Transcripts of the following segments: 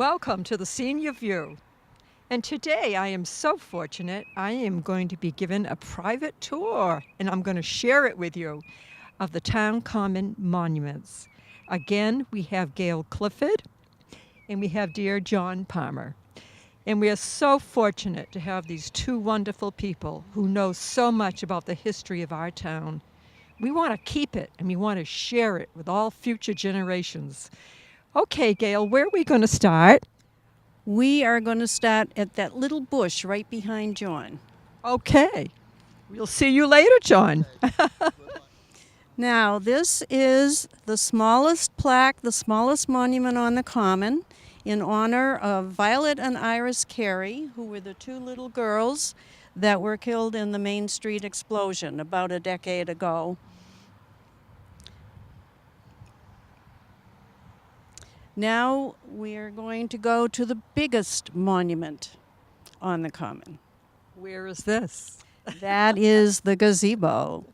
welcome to the Senior View. And today I am so fortunate, I am going to be given a private tour, and I'm going to share it with you, of the Town Common monuments. Again, we have Gail Clifford, and we have dear John Palmer. And we are so fortunate to have these two wonderful people who know so much about the history of our town. We want to keep it, and we want to share it with all future generations. Okay, Gail, where are we going to start? We are going to start at that little bush right behind John. Okay. We'll see you later, John. Now, this is the smallest plaque, the smallest monument on the Common in honor of Violet and Iris Carey, who were the two little girls that were killed in the Main Street explosion about a decade ago. Now we're going to go to the biggest monument on the Common. Where is this? That is the gazebo.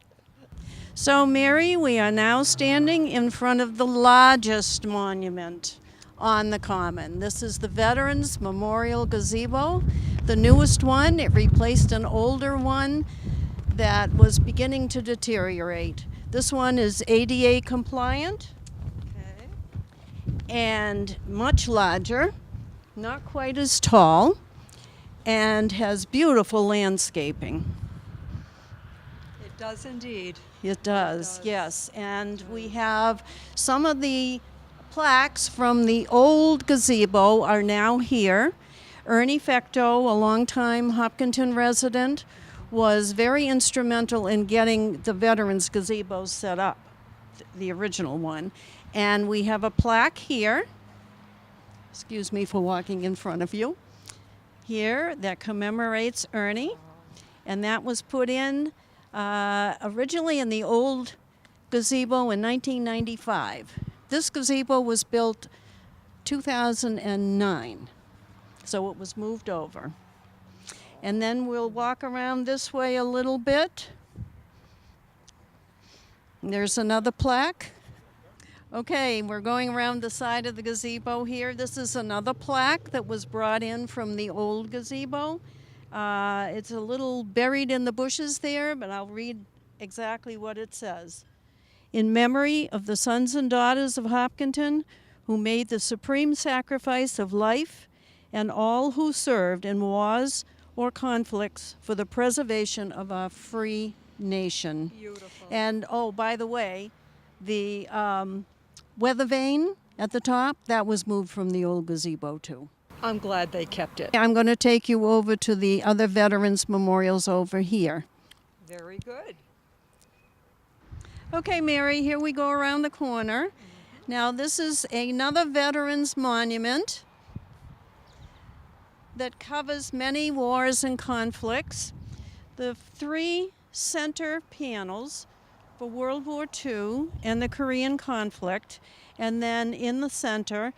So, Mary, we are now standing in front of the largest monument on the Common. This is the Veterans Memorial Gazebo, the newest one. It replaced an older one that was beginning to deteriorate. This one is ADA compliant. And much larger, not quite as tall, and has beautiful landscaping. It does indeed. It does, yes. And we have some of the plaques from the old gazebo are now here. Ernie Fecto, a longtime Hopkinton resident, was very instrumental in getting the Veterans Gazebo set up, the original one. And we have a plaque here, excuse me for walking in front of you, here that commemorates Ernie. And that was put in originally in the old gazebo in 1995. This gazebo was built 2009, so it was moved over. And then we'll walk around this way a little bit. There's another plaque. Okay, we're going around the side of the gazebo here. This is another plaque that was brought in from the old gazebo. It's a little buried in the bushes there, but I'll read exactly what it says. In memory of the sons and daughters of Hopkinton who made the supreme sacrifice of life and all who served in wars or conflicts for the preservation of our free nation. Beautiful. And, oh, by the way, the weather vane at the top, that was moved from the old gazebo too. I'm glad they kept it. I'm going to take you over to the other veterans memorials over here. Very good. Okay, Mary, here we go around the corner. Now, this is another veterans monument that covers many wars and conflicts. The three center panels for World War II and the Korean conflict, and then in the center,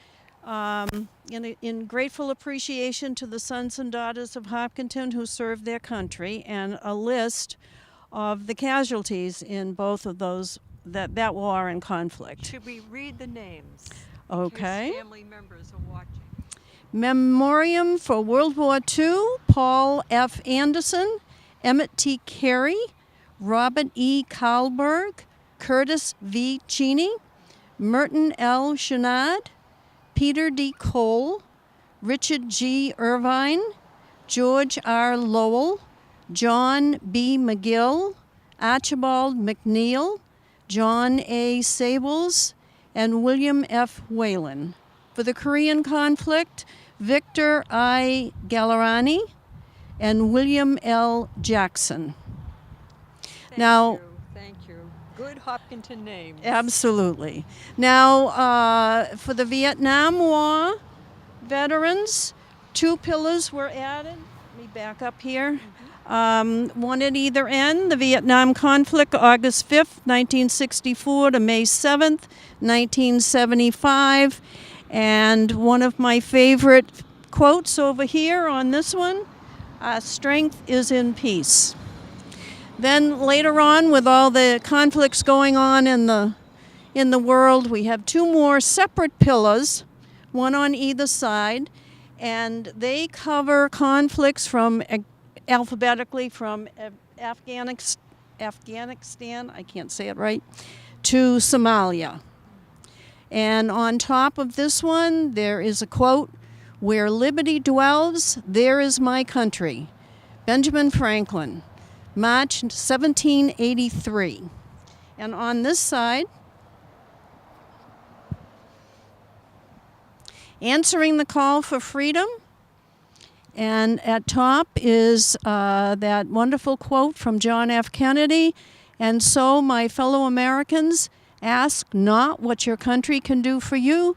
in grateful appreciation to the sons and daughters of Hopkinton who served their country, and a list of the casualties in both of those, that war and conflict. Should we read the names? Okay. In case family members are watching. Memoriam for World War II, Paul F. Anderson, Emmett T. Carey, Robert E. Karlberg, Curtis V. Cheney, Merton L. Chenard, Peter D. Cole, Richard G. Irvine, George R. Lowell, John B. McGill, Archibald McNeil, John A. Sables, and William F. Whalen. For the Korean conflict, Victor I. Gallerani and William L. Jackson. Thank you. Good Hopkinton names. Absolutely. Now, for the Vietnam War veterans, two pillars were added. Let me back up here. One at either end. The Vietnam conflict, August 5th, 1964 to May 7th, 1975. And one of my favorite quotes over here on this one, strength is in peace. Then later on, with all the conflicts going on in the world, we have two more separate pillars one on either side, and they cover conflicts from alphabetically from Afghanistan, I can't say it right, to Somalia. And on top of this one, there is a quote, "Where liberty dwells, there is my country." Benjamin Franklin, March 1783. And on this side, answering the call for freedom. And at top is that wonderful quote from John F. Kennedy. "And so, my fellow Americans, ask not what your country can do for you,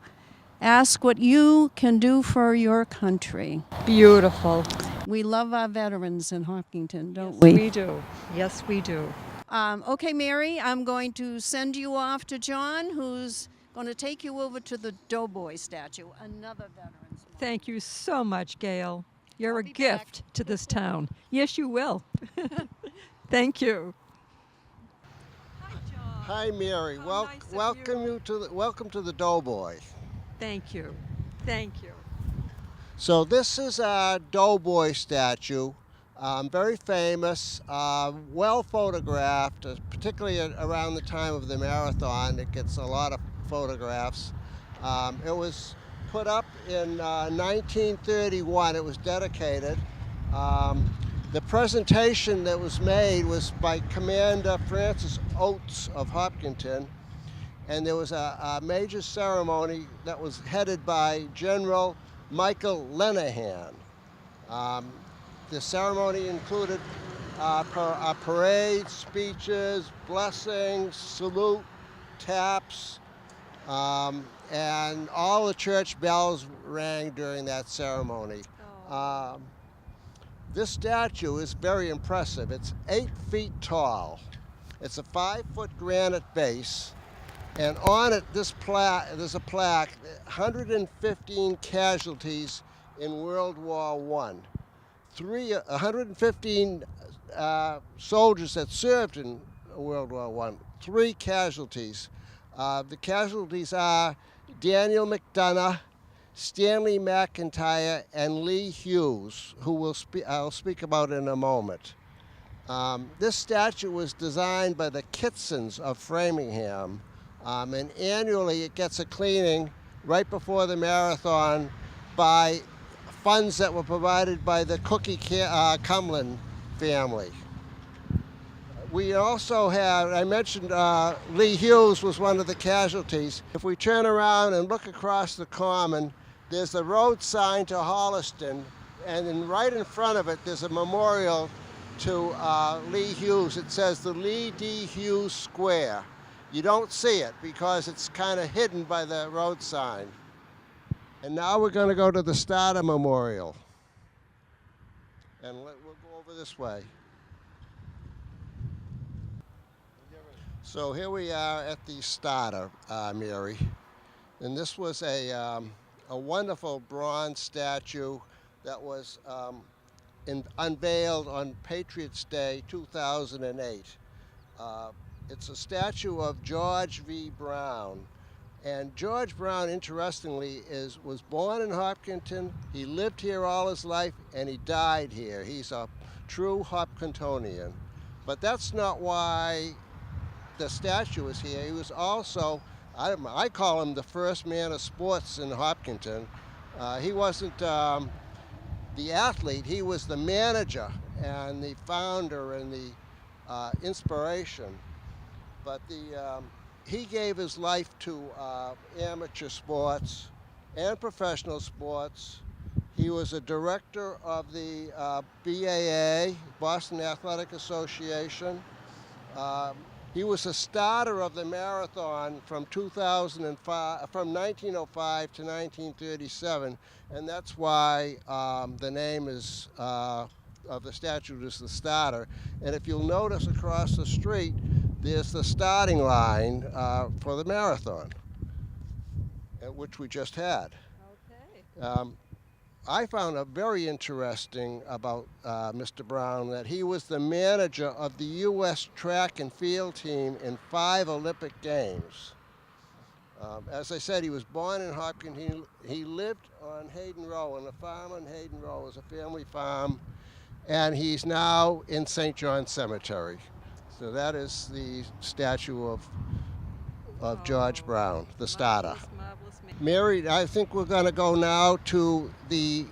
ask what you can do for your country." Beautiful. We love our veterans in Hopkinton, don't Yes, we? we do. Yes, we do. Okay, Mary, I'm going to send you off to John, who's going to take you over to the Doughboy statue, another veterans. Thank you so much, Gail. You're I'll a be gift back. to this town. Yes, you will. Thank you. Hi, John. Hi, Mary. How nice of Welcome to the Doughboy. Thank you. Thank you. So this is a Doughboy statue, very famous, well photographed, particularly around the time of the marathon. It gets a lot of photographs. It was put up in 1931. It was dedicated. The presentation that was made was by Commander Francis Oates of Hopkinton, and there was a major ceremony that was headed by General Michael Lenahan. The ceremony included a parade, speeches, blessings, salute, taps, and all the church bells rang during that ceremony. This statue is very impressive. It's 8 feet tall. It's a 5-foot granite base. And on it, there's a plaque, 115 casualties in World War I. 115 soldiers that served in World War I. 3 casualties. The casualties are Daniel McDonough, Stanley McIntyre, and Lee Hughes, who I'll speak about in a moment. This statue was designed by the Kitsons of Framingham. And annually it gets a cleaning right before the marathon by funds that were provided by the Cookie Cumlin family. We also have, I mentioned Lee Hughes was one of the casualties. If we turn around and look across the common, there's the road sign to Holliston, and then right in front of it there's a memorial to Lee Hughes. It says the Lee D. Hughes Square. You don't see it because it's kind of hidden by the road sign. And now we're going to go to the Starter Memorial. And we'll go over this way. So here we are at the Starter, Mary. And this was a wonderful bronze statue that was unveiled on Patriots Day 2008. It's a statue of George V. Brown. And George Brown, interestingly, was born in Hopkinton. He lived here all his life, and he died here. He's a true Hopkintonian. But that's not why the statue is here. He was also, I call him the first man of sports in Hopkinton. He wasn't the athlete. He was the manager and the founder and the inspiration. But he gave his life to amateur sports and professional sports. He was a director of the BAA, Boston Athletic Association. He was a starter of the marathon from 1905 to 1937, and that's why the name is of the statue is the Starter. And if you'll notice across the street, there's the starting line for the marathon, which we just had. Okay. I found it very interesting about Mr. Brown that he was the manager of the U.S. track and field team in 5 Olympic Games. As I said, he was born in Hopkinton. He lived on Hayden Row, on a farm on Hayden Row. It was a family farm, and he's now in St. John's Cemetery. So that is the statue of George Brown, the starter. Marvelous. Mary, I think we're going to go now to the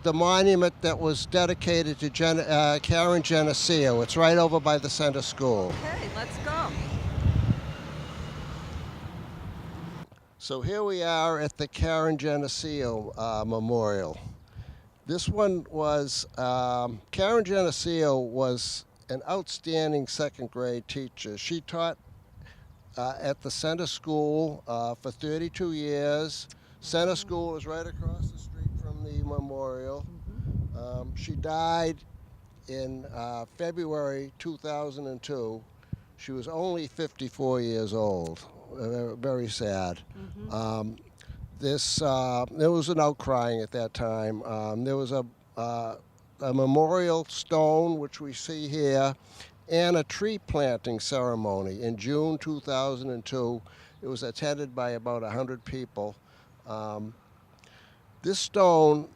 monument that was dedicated to Karen Geneseo. It's right over by the center school. Okay, let's go. So here we are at the Karen Geneseo Memorial. This one was, Karen Geneseo was an outstanding second grade teacher. She taught at the center school for 32 years. Center school is right across the street from the memorial. She died in February 2002. She was only 54 years old. Very sad. There was an outcrying at that time. There was a memorial stone, which we see here, and a tree planting ceremony in June 2002. It was attended by about 100 people. This stone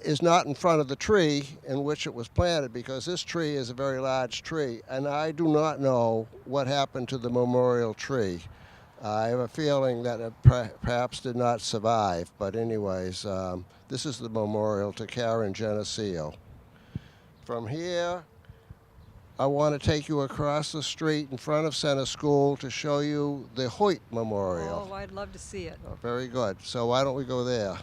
is not in front of the tree in which it was planted, because this tree is a very large tree, and I do not know what happened to the memorial tree. I have a feeling that it perhaps did not survive, but anyways, this is the memorial to Karen Geneseo. From here, I want to take you across the street in front of Center School to show you the Hoyt Memorial. Oh, I'd love to see it. Oh, very good. So why don't we go there?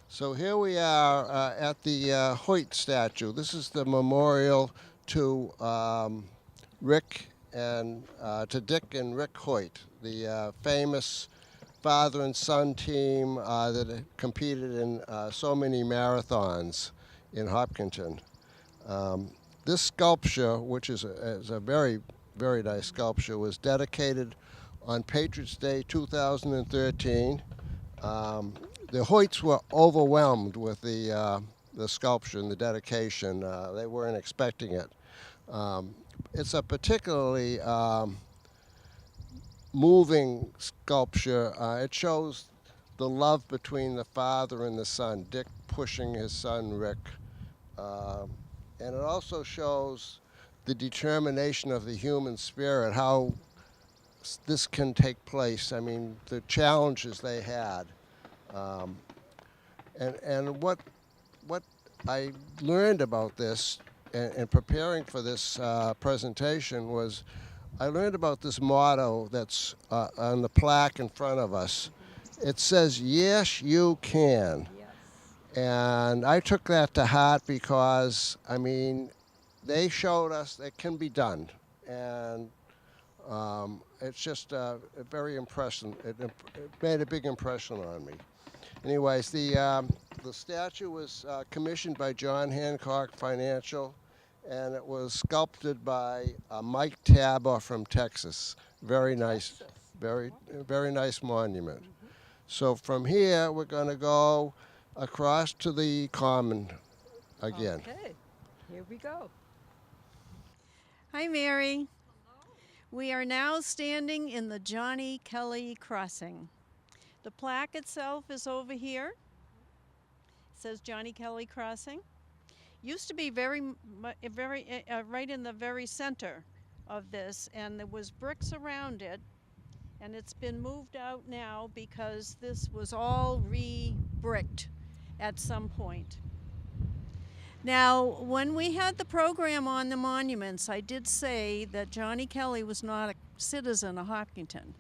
So here we are at the Hoyt statue. This is the memorial to Dick and Rick Hoyt, the famous father and son team that competed in so many marathons in Hopkinton. This sculpture, which is a very, very nice sculpture, was dedicated on Patriots' Day 2013. The Hoyts were overwhelmed with the sculpture and the dedication. They weren't expecting it. It's a particularly moving sculpture. It shows the love between the father and the son, Dick pushing his son Rick. And it also shows the determination of the human spirit, how this can take place. I mean, the challenges they had. And what I learned about this in preparing for this presentation was, I learned about this motto that's on the plaque in front of us. It says, "Yes, you can." Yes. And I took that to heart because, I mean, they showed us it can be done. And it's just very impressive. It made a big impression on me. Anyways, the statue was commissioned by John Hancock Financial, and it was sculpted by Mike Tabor from Texas. Very nice, very nice monument. So from here, we're going to go across to the Common again. Okay, here we go. Hi, Mary. We are now standing in the Johnny Kelly Crossing. The plaque itself is over here. It says Johnny Kelly Crossing. Used to be right in the very center of this, and there was bricks around it, and it's been moved out now because this was all re-bricked at some point. Now, when we had the program on the monuments, I did say that Johnny Kelly was not a citizen of Hopkinton.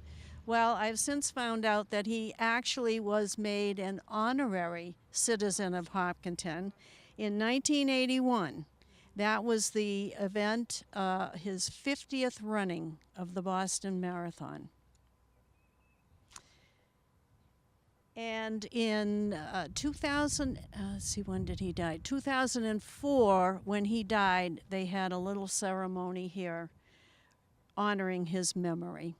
Well, I've since found out that he actually was made an honorary citizen of Hopkinton in 1981. That was the event, his 50th running of the Boston Marathon. And in 2000, let's see, when did he die? 2004, when he died, they had a little ceremony here honoring his memory.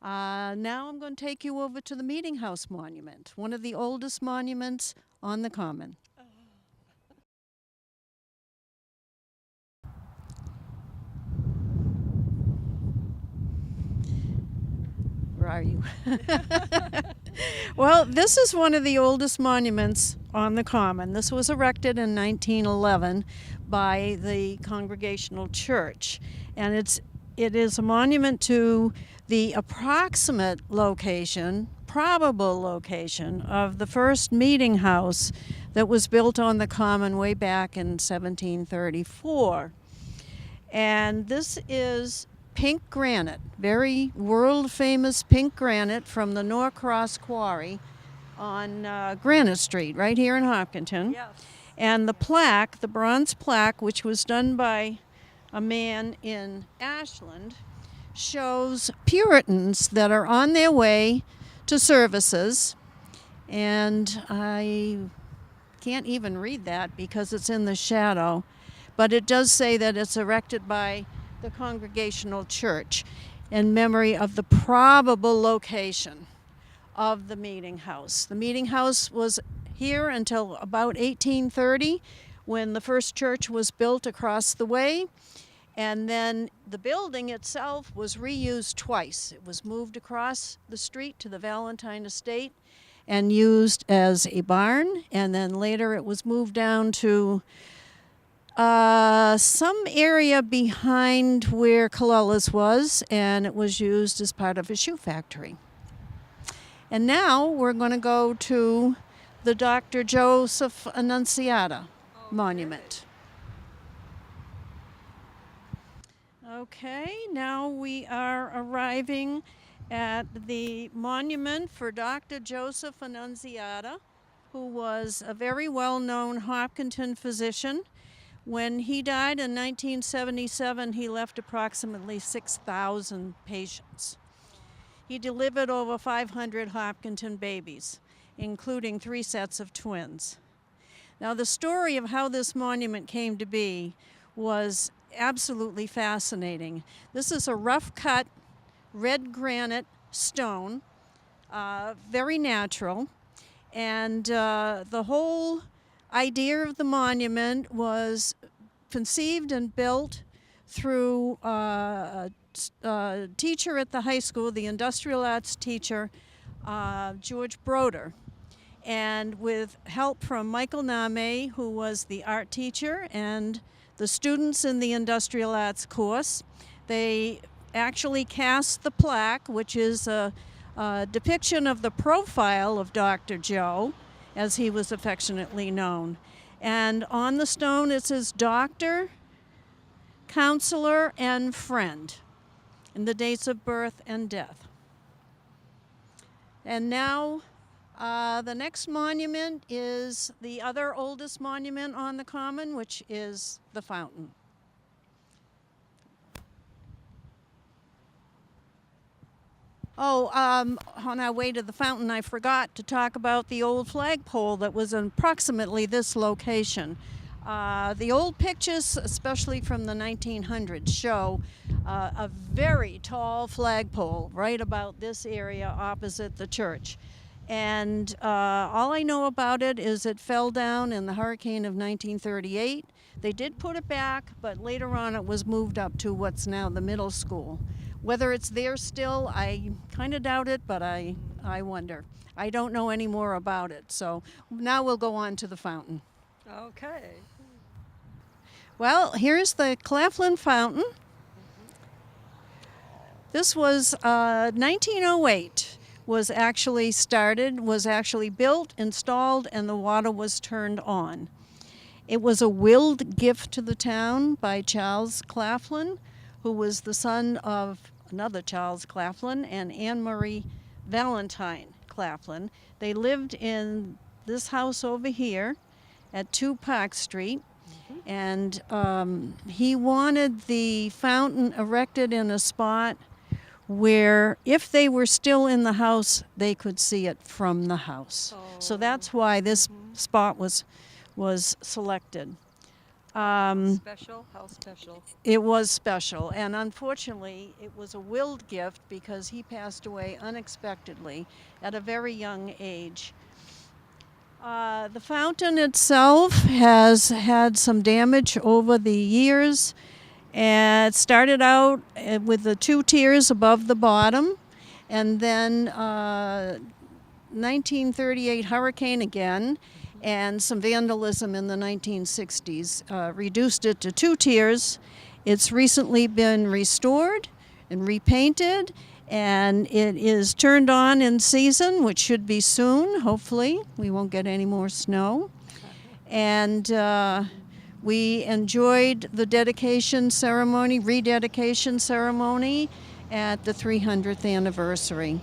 Now I'm going to take you over to the Meeting House Monument, one of the oldest monuments on the Common. Where are you? Well, this is one of the oldest monuments on the Common. This was erected in 1911 by the Congregational Church, and it is a monument to the approximate location, probable location, of the first meeting house that was built on the Common way back in 1734. And this is pink granite, very world famous pink granite from the Norcross Quarry on Granite Street, right here in Hopkinton. Yes. And the plaque, the bronze plaque, which was done by a man in Ashland, shows Puritans that are on their way to services. And I can't even read that because it's in the shadow. But it does say that it's erected by the Congregational Church in memory of the probable location of the meeting house. The meeting house was here until about 1830 when the first church was built across the way. And then the building itself was reused twice. It was moved across the street to the Valentine Estate and used as a barn. And then later it was moved down to some area behind where Colella's was, and it was used as part of a shoe factory. And now we're going to go to the Dr. Joseph Annunziata monument. Okay, now we are arriving at the monument for Dr. Joseph Annunziata, who was a very well-known Hopkinton physician. When he died in 1977, he left approximately 6,000 patients. He delivered over 500 Hopkinton babies, including 3 sets of twins. Now, the story of how this monument came to be was absolutely fascinating. This is a rough-cut red granite stone, very natural, and the whole idea of the monument was conceived and built through a teacher at the high school, the industrial arts teacher, George Broder, and with help from Michael Name, who was the art teacher, and the students in the industrial arts course. They actually cast the plaque, which is a depiction of the profile of Dr. Joe, as he was affectionately known. And on the stone it says doctor, counselor, and friend, and the dates of birth and death. And now the next monument is the other oldest monument on the Common, which is the fountain. Oh, on our way to the fountain, I forgot to talk about the old flagpole that was in approximately this location. The old pictures, especially from the 1900s, show a very tall flagpole right about this area opposite the church. And all I know about it is it fell down in the hurricane of 1938. They did put it back, but later on it was moved up to what's now the middle school. Whether it's there still, I kind of doubt it, but I wonder. I don't know any more about it. So now we'll go on to the fountain. Okay. Well, here's the Claflin Fountain. This was 1908 was actually started, was actually built, installed, and the water was turned on. It was a willed gift to the town by Charles Claflin, who was the son of another Charles Claflin and Anne Marie Valentine Claflin. They lived in this house over here at 2 Park Street, and he wanted the fountain erected in a spot where if they were still in the house, they could see it from the house. So that's why this spot was selected. Special? How special? It was special, and unfortunately, it was a willed gift because he passed away unexpectedly at a very young age. The fountain itself has had some damage over the years. And it started out with the 2 tiers above the bottom, And then 1938 hurricane again, and some vandalism in the 1960s reduced it to 2 tiers. It's recently been restored and repainted, and it is turned on in season, which should be soon, hopefully. We won't get any more snow. And we enjoyed the dedication ceremony, rededication ceremony at the 300th anniversary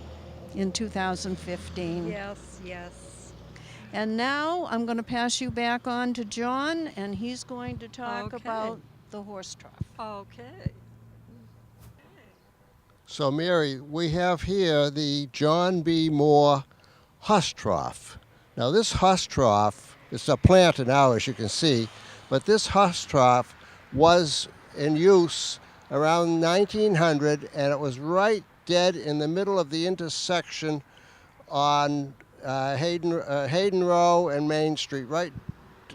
in 2015. Yes, yes. And now I'm going to pass you back on to John, and he's going to talk Okay. about the horse trough. Okay. So, Mary, we have here the John B. Moore Huss Trough. Now, this Huss Trough, it's a planter now, as you can see, but this Huss Trough was in use around 1900, and it was right dead in the middle of the intersection on Hayden Row and Main Street, right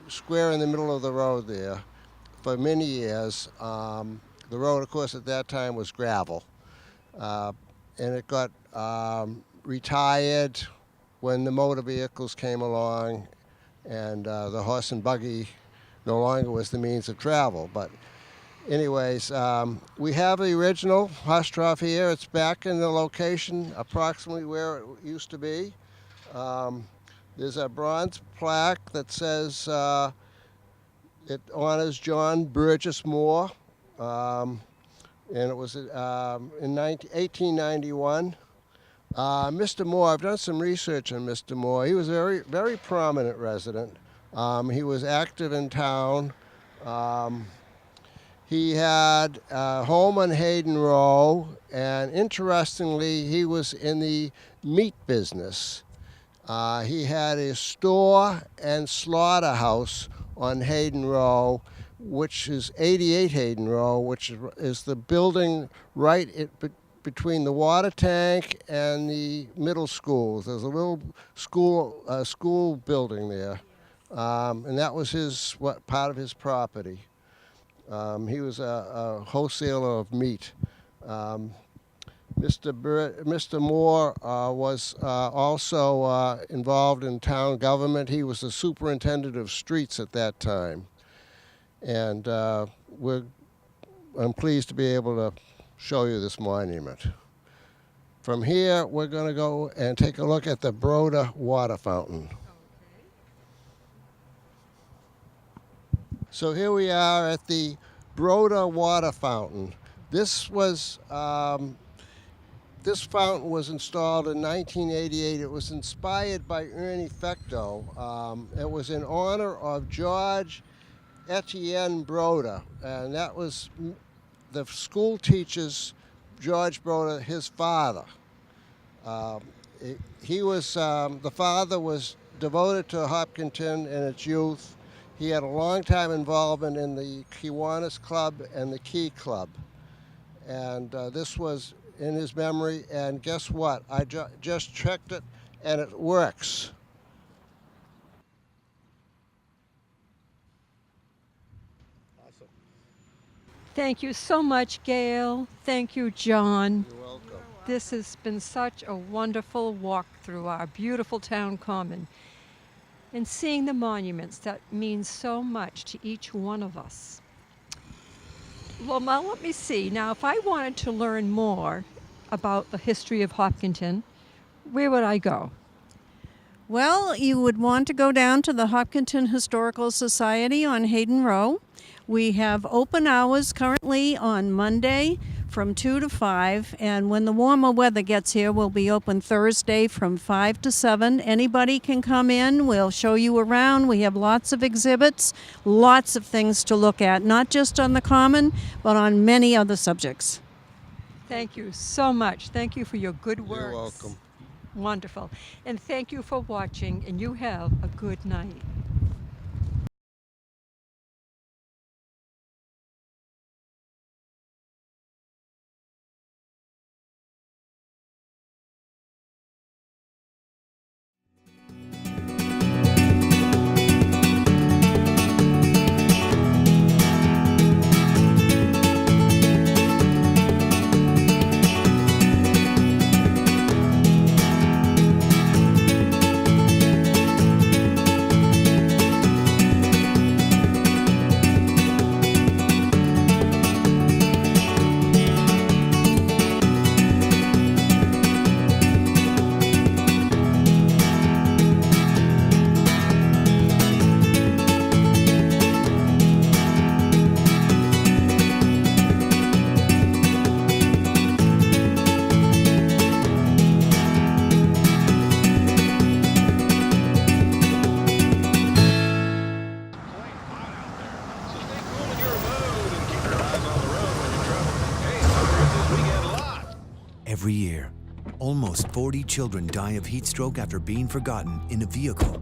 square in the middle of the road there for many years. The road, of course, at that time was gravel. And it got retired when the motor vehicles came along, and the horse and buggy no longer was the means of travel. But anyways, we have the original Huss Trough here. It's back in the location approximately where it used to be. There's a bronze plaque that says it honors John Burgess Moore. And it was in 1891. Mr. Moore, I've done some research on Mr. Moore. He was a very, very prominent resident. He was active in town. He had a home on Hayden Row, and interestingly, he was in the meat business. He had a store and slaughterhouse on Hayden Row, which is 88 Hayden Row, which is the building right between the water tank and the middle school. There's a little school building there, and that was part of his property. He was a wholesaler of meat. Mr. Moore was also involved in town government. He was the superintendent of streets at that time. And I'm pleased to be able to show you this monument. From here, we're going to go and take a look at the Broda water fountain. So here we are at the Broda water fountain. This fountain was installed in 1988. It was inspired by Ernie Fecteau. It was in honor of George Etienne Broda, and that was the school teacher's George Broda, his father. The father was devoted to Hopkinton in its youth. He had a long time involvement in the Kiwanis Club and the Key Club. And this was in his memory, and guess what? I just checked it, and it works. Awesome. Thank you so much, Gail. Thank you, John. You're welcome. This has been such a wonderful walk through our beautiful town common and seeing the monuments that mean so much to each one of us. Well, now let me see. Now, if I wanted to learn more about the history of Hopkinton, where would I go? Well, you would want to go down to the Hopkinton Historical Society on Hayden Row. We have open hours currently on Monday from 2 to 5, and when the warmer weather gets here, we'll be open Thursday from 5 to 7. Anybody can come in. We'll show you around. We have lots of exhibits, lots of things to look at, not just on the common, but on many other subjects. Thank you so much. Thank you for your good words. You're welcome. Wonderful. And thank you for watching, and you have a good night. most, 40 children die of heat stroke after being forgotten in a vehicle.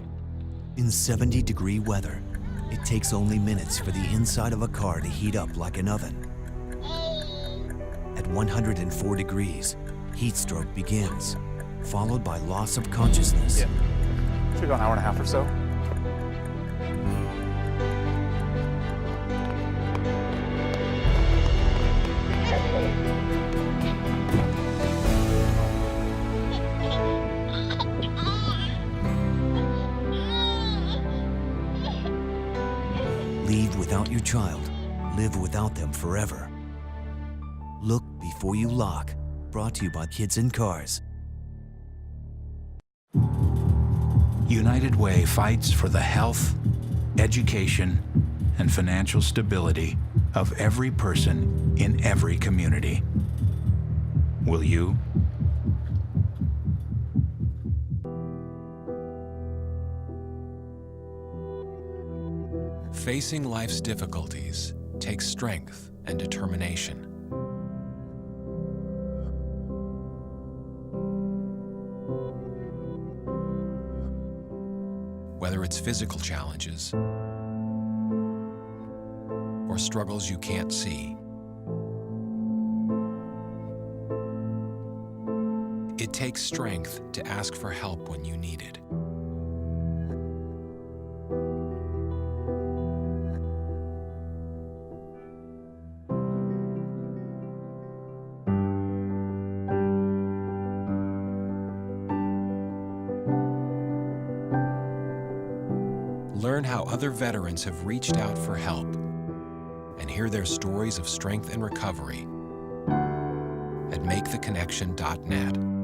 In 70-degree weather, it takes only minutes for the inside of a car to heat up like an oven. At 104 degrees, heat stroke begins, followed by loss of consciousness. Yeah. Should go an hour and a half or so. Leave without your child, live without them forever. Look before you lock. Brought to you by Kids in Cars. United Way fights for the health, education, and financial stability of every person in every community. Will you? Facing life's difficulties takes strength and determination. Whether it's physical challenges or struggles you can't see, it takes strength to ask for help when you need it. Learn how other veterans have reached out for help and hear their stories of strength and recovery at MakeTheConnection.net.